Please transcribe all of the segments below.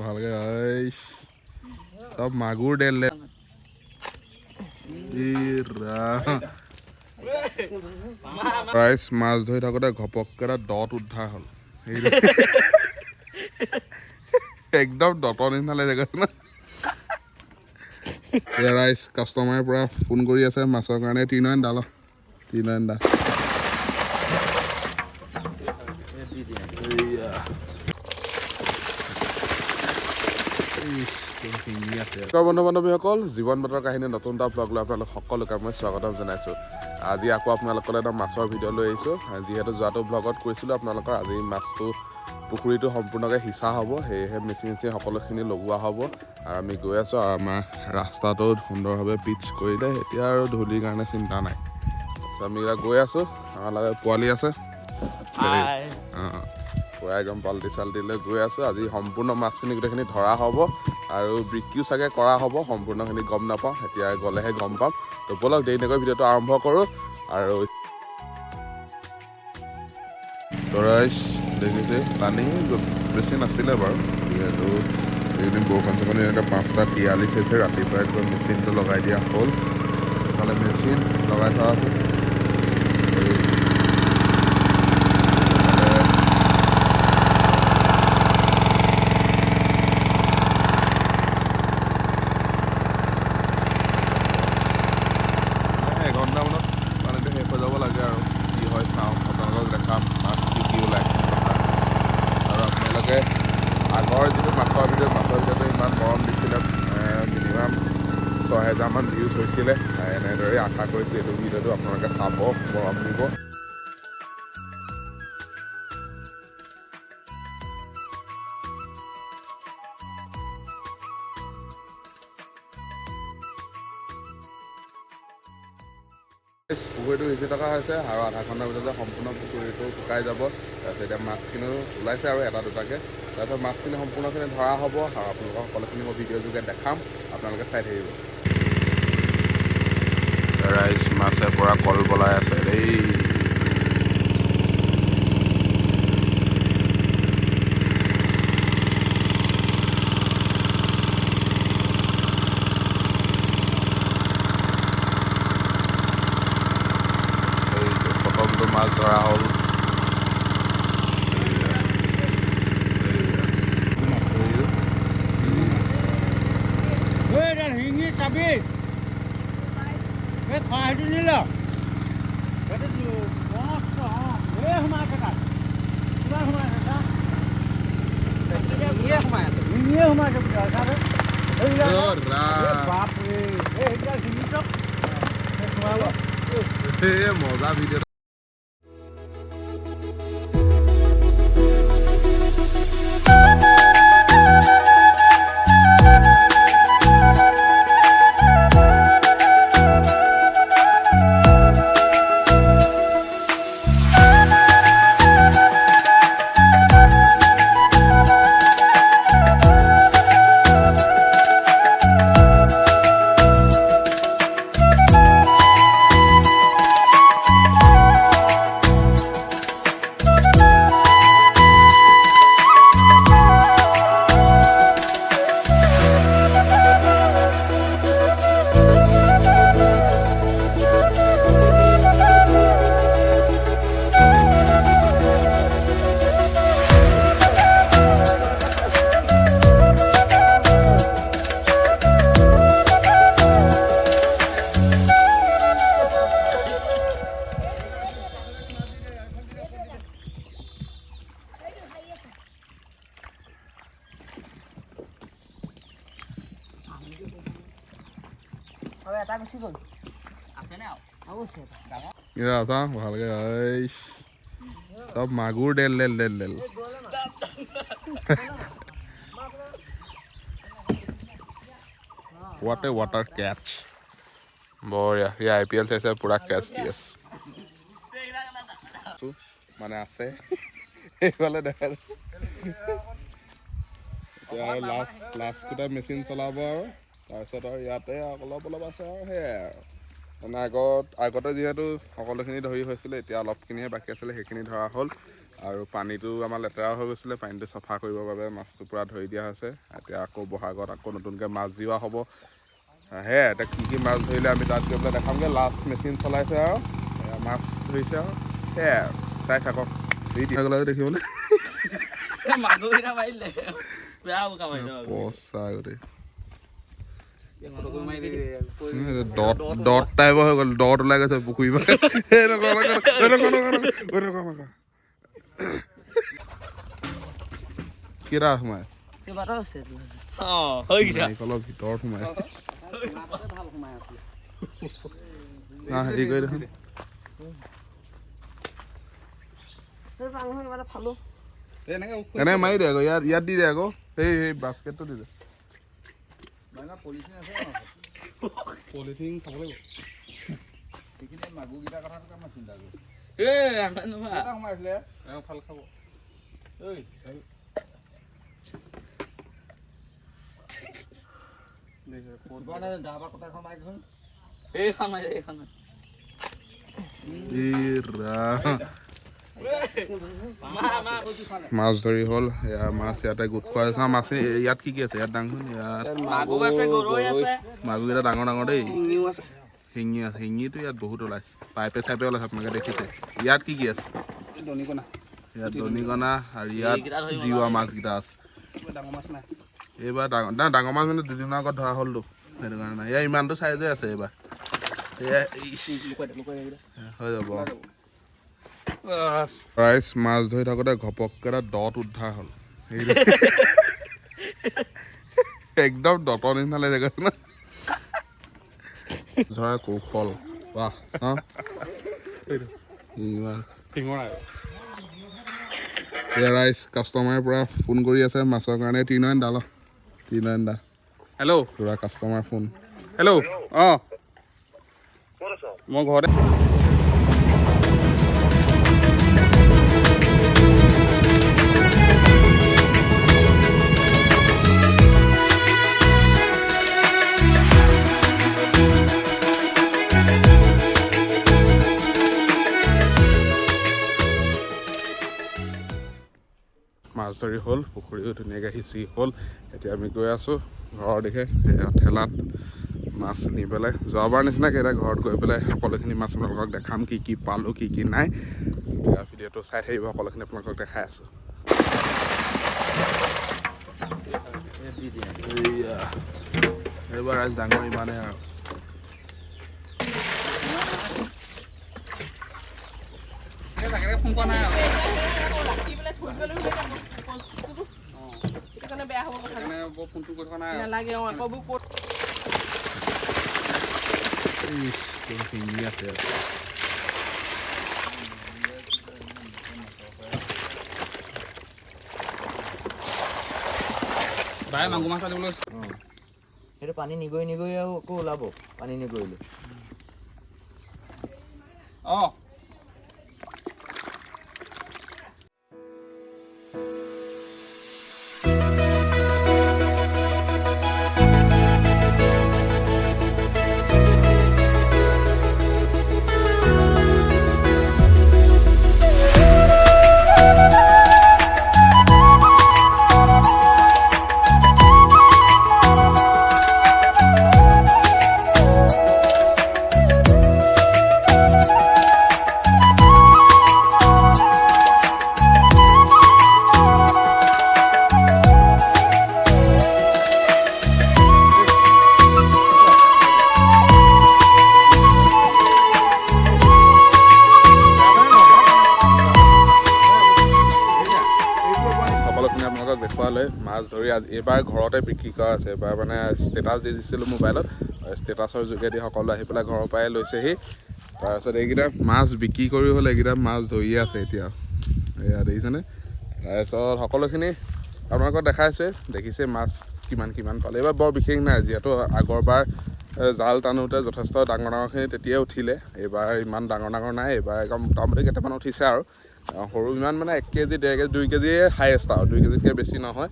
ভালকে সব মাগুৰ ডেল ৰাইজ মাছ ধৰি থাকোঁতে ঘপককে এটা দত উদ্ধাৰ হ'ল একদম দতৰ নিচিনা লাগি জেগা না ৰাইজ কাষ্টমাৰে পৰা ফোন কৰি আছে মাছৰ কাৰণে ত্ৰিনয়ন দা ত্ৰিনয়ন দা বন্ধু বান্ধৱীসকল জীৱন বাতৰ কাহিনী নতুন এটা ব্লগ লৈ আপোনালোক সকলোকে মই স্বাগতম জনাইছোঁ। আজি আকৌ আপোনালোকলৈ এটা মাছৰ ভিডিঅ' লৈ আহিছোঁ। যিহেতু যোৱাটো ব্লগত কৈছিলোঁ আপোনালোকৰ আজি মাছটো পুখুৰীটো সম্পূৰ্ণকৈ সিঁচা হ'ব, সেয়েহে মেচিন সকলোখিনি লগোৱা হ'ব আৰু আমি গৈ আছোঁ। আৰু আমাৰ ৰাস্তাটো সুন্দৰভাৱে পিচ কৰিলে এতিয়া আৰু ধূলিৰ কাৰণে চিন্তা নাই। আমি এতিয়া গৈ আছোঁ, আমাৰ লগত পোৱালি আছে পুৰা একদম বাল্টি চাল্টি লৈ গৈ আছোঁ। আজি সম্পূৰ্ণ মাছখিনি গোটেইখিনি ধৰা হ'ব আৰু বিক্ৰীও চাগে কৰা হ'ব, সম্পূৰ্ণখিনি গম নাপাওঁ, এতিয়া গ'লেহে গম পাম। তো ব'লক দেৰি নকৰি ভিডিঅ'টো আৰম্ভ কৰোঁ। আৰু ৰাইজ দেখিছে পানী বেছি নাছিলে বাৰু, যিহেতু এইকেইদিন বৰষুণ চৰষুণ এনেকৈ 5:43 হৈছে, ৰাতিপুৱা একদম মেচিনটো লগাই দিয়া হ'ল। এইফালে মেচিন লগাই থোৱা আছে। এঘণ্টামানত পানীটো শেষ হৈ যাব লাগে আৰু কি হয় চাওঁ, আপোনালোকক দেখাম মাছ কি ওলায়। আৰু আপোনালোকে আগৰ যিটো মাছৰ ভিডিঅ'টো ইমান মৰম দিছিলে, মিনিমাম 6,000মান ভিউজ হৈছিলে। এনেদৰে আশা কৰিছোঁ এইটো ভিডিঅ'টো আপোনালোকে চাব, মৰম দিব। পুখুৰীটো সিঁচি থকা হৈছে আৰু আধা ঘণ্টাৰ ভিতৰতে সম্পূৰ্ণ পুখুৰীটো শুকাই যাব। তাৰপিছত এতিয়া মাছখিনিও ওলাইছে আৰু এটা দুটাকৈ, তাৰপিছত মাছখিনি সম্পূৰ্ণখিনি ধৰা হ'ব আৰু আপোনালোকক সকলোখিনি মই ভিডিঅ' যোগে দেখাম, আপোনালোকে চাই থাকিব। ৰাইজ মাছে পৰা কল বলাই আছে দেই। মাছ ধৰা হ'ল। মজা ভিডিঅ' ভালকে সব মাগুৰ Dell What a water catch. বঢ়িয়া, সি IPL চাইছে, পুৰা কেচ দি আছে মানে আছে এইফালে দেখা এতিয়া আৰু লাষ্ট কেইটা মেচিন চলাব আৰু তাৰপিছত আৰু ইয়াতে অলপ আছে আৰু সেয়াই আৰু মানে আগতে যিহেতু সকলোখিনি ধৰি হৈছিলে, এতিয়া অলপখিনিহে বাকী আছিলে, সেইখিনি ধৰা হ'ল। আৰু পানীটো আমাৰ লেতেৰা হৈ গৈছিলে, পানীটো চফা কৰিবৰ বাবে মাছটো পূৰা ধৰি দিয়া হৈছে। এতিয়া আকৌ বহাগত আকৌ নতুনকৈ মাছ জিওৱা হ'ব। সেয়াই এতিয়া কি মাছ ধৰিলে আমি তাত গৈ পেলাই দেখামগৈ। লাষ্ট মেচিন চলাইছে আৰু মাছ ধৰিছে আৰু সেয়াই আৰু চাই থাকক। দেখিবলৈ পচা গোটেই দট টাইপৰ হৈ গ'ল, দট ওলাই গৈছে পুখুৰী পৰা। কেইটা সোমাই নাৰিকলৰ ভিতৰত সোমাই হেৰি কৰি দেখোন এনেকে মাৰি দে আকৌ, ইয়াত দি দে আকৌ, সেই বাস্কেটটো দি দে। পলিথিন খাব লাগিব। মাগুৰকেইটাৰ কথাটো মই চিন্তা কৰিছোঁ। ভাল খাব। মাছ ধৰি হ'ল, এয়া মাছ ইয়াতে গোট খোৱা আছে। মাছ ইয়াত কি আছে? ইয়াত ডাঙৰ ইয়াত মাগুৰকেইটা ডাঙৰ ডাঙৰ দেই। শিঙি আছে, শিঙিটো ইয়াত বহুত ওলাইছে, পাইপে চাইপে ওলাইছে, আপোনালোকে দেখিছে। ইয়াত কি আছে? ইয়াত দনিকণা আৰু ইয়াত জিওৱা মাছকেইটা আছে। এইবাৰ ডাঙৰ মাছ মানে দুদিনৰ আগত ধৰা হ'লতো, সেইটো কাৰণে ইয়াৰ ইমানটো চাইজে আছে এইবাৰ। হৈ যাব ৰাইজ। মাছ ধৰি থাকোঁতে ঘপককে এটা দট উদ্ধাৰ হ'ল। একদম দটৰ নিচিনা লাগি গৈছে না ধৰা কৌশল। বাহ ৰাইজ কাষ্টমাৰে পৰা ফোন কৰি আছে মাছৰ কাৰণে। ত্ৰিনয়ন দা হেল্ল' পুৰা কাষ্টমাৰ ফোন। হেল্ল' অঁ মই ঘৰতে। মাছ ধৰি হ'ল, পুখুৰীও ধুনীয়াকৈ সিঁচি হ'ল। এতিয়া আমি গৈ আছোঁ ঘৰৰ দিশে। ঠেলাত মাছ নি পেলাই যোৱাবাৰ নিচিনাকৈ এতিয়া ঘৰত গৈ পেলাই সকলোখিনি মাছ আপোনালোকক দেখাম, কি কি পালোঁ কি কি নাই। এতিয়া ভিডিঅ'টো চাই থাকিব, সকলোখিনি আপোনালোকক দেখাই আছোঁ। এইবাৰ ৰাইজ ডাঙৰ ইমানেই আৰু ফোন কৰা নাই ফোনটো কৰি থকা নাই নালাগে। আছে বাই মাগুৰ মাছ আনিবলৈ। সেইটো পানী নিগৰি নিগৰি আৰু আকৌ ওলাব পানী নিগৰিলে। অঁ দেখুৱালে মাছ ধৰি এইবাৰ ঘৰতে বিক্ৰী কৰা আছে। এইবাৰ মানে ষ্টেটাছ দি দিছিলোঁ মোবাইলত, ষ্টেটাছৰ যোগেদি সকলো আহি পেলাই ঘৰৰ পৰাই লৈছেহি। তাৰপিছত এইকেইটা মাছ বিক্ৰী কৰি হ'লে এইকেইটা মাছ ধৰিয়ে আছে এতিয়া, এয়া দেখিছেনে। তাৰপিছত সকলোখিনি আপোনালোকক দেখাইছে, দেখিছে মাছ কিমান কিমান পালে। এইবাৰ বৰ বিশেষ নাই, যিহেতু আগৰবাৰ জাল টানোতে যথেষ্ট ডাঙৰ ডাঙৰখিনি তেতিয়াই উঠিলে। এইবাৰ ইমান ডাঙৰ ডাঙৰ নাই, এইবাৰ একদম মোটামুটি কেইটামান উঠিছে আৰু সৰু ইমান মানে 1 কেজি 1.5 কেজি 2 কেজিয়ে হাইয়েষ্ট আৰু 2 কেজিতকৈ বেছি নহয়।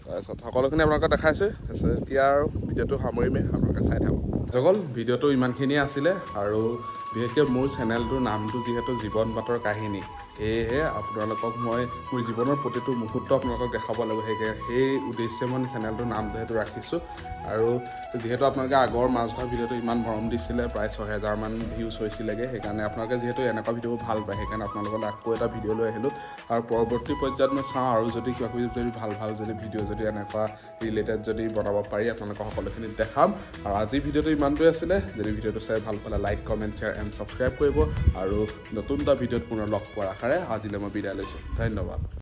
তাৰপিছত সকলোখিনি আপোনালোকে দেখাইছে। তাৰপিছত এতিয়া আৰু ভিডিঅ'টো সামৰিমেই, আপোনালোকে চাই থাকক। সকল ভিডিঅ'টো ইমানখিনিয়ে আছিলে আৰু বিশেষকৈ মোৰ চেনেলটোৰ নামটো যিহেতু জীৱন বাটৰ কাহিনী সেয়েহে আপোনালোকক মই মোৰ জীৱনৰ প্ৰতিটো মুহূৰ্ত আপোনালোকক দেখাব লাগিব সেই উদ্দেশ্যে মই চেনেলটোৰ নাম যিহেতু ৰাখিছোঁ আৰু যিহেতু আপোনালোকে আগৰ মাছ ধৰা ভিডিঅ'টো ইমান মৰম দিছিলে প্ৰায় 6000 মান ভিউজ হৈছিলেগৈ সেইকাৰণে আপোনালোকে যিহেতু এনেকুৱা ভিডিঅ'বোৰ ভাল পায় সেইকাৰণে আপোনালোকক আকৌ এটা ভিডিঅ' লৈ আহিলোঁ আৰু পৰৱৰ্তী পৰ্যায়ত মই চাওঁ আৰু যদি কিবা কিবি যদি ভাল যদি ভিডিঅ' যদি এনেকুৱা ৰিলেটেড যদি বনাব পাৰি আপোনালোকক সকলোখিনি দেখাম আৰু আজি ভিডিঅ'টো ইমানটোৱে আছিলে যদি ভিডিঅ'টো চাই ভাল পালে like comment share and subscribe কৰিব আৰু নতুন এটা ভিডিঅ'ত পুনৰ লগ পোৱাৰ আশাৰে আজিলৈ মই বিদায় লৈছোঁ ধন্যবাদ